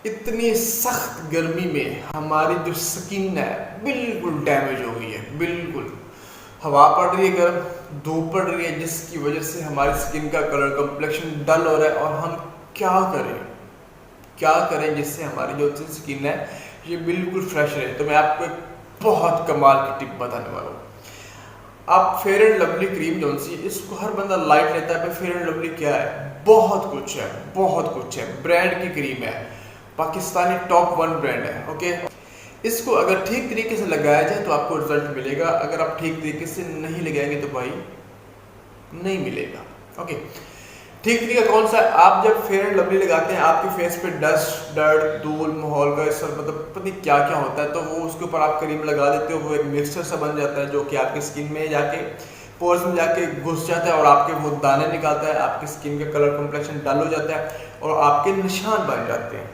इतनी सख्त गर्मी में हमारी जो स्किन है बिल्कुल डैमेज हो गई है। बिल्कुल हवा पड़ रही है गर्म, धूप पड़ रही है, जिसकी वजह से हमारी स्किन का कलर कम्प्लेक्शन डल हो रहा है। और हम क्या करें, क्या करें जिससे हमारी जो स्किन है ये बिल्कुल फ्रेश रहे। तो मैं आपको एक बहुत कमाल की टिप बताने वाला हूँ। आप फेयर एंड लवली क्रीम जो सी, इसको हर बंदा लाइट लेता है, पर फेयर एंड लवली क्या है, बहुत कुछ है, बहुत कुछ है। ब्रांड की क्रीम है, पाकिस्तानी टॉप 1 ब्रांड है। ओके, इसको अगर ठीक तरीके से लगाया जाए तो आपको रिजल्ट मिलेगा। अगर आप ठीक तरीके से नहीं लगाएंगे तो भाई नहीं मिलेगा। ओके, ठीक तरीका कौन सा है? आप जब फेयर एंड लवली लगाते हैं, आपके फेस पे डस्ट, डर्ट, धूल, माहौल का असर, मतलब पता नहीं क्या क्या होता है, तो वो उसके ऊपर आप क्रीम लगा देते हो, वो एक मिक्सचर सा बन जाता है जो कि आपकी स्किन में जाके, पोर्स में जाके घुस जाता है और आपके वो दाने निकालता है। आपकी स्किन का कलर कम्प्लेक्शन डल हो जाता है और आपके निशान बन जाते हैं।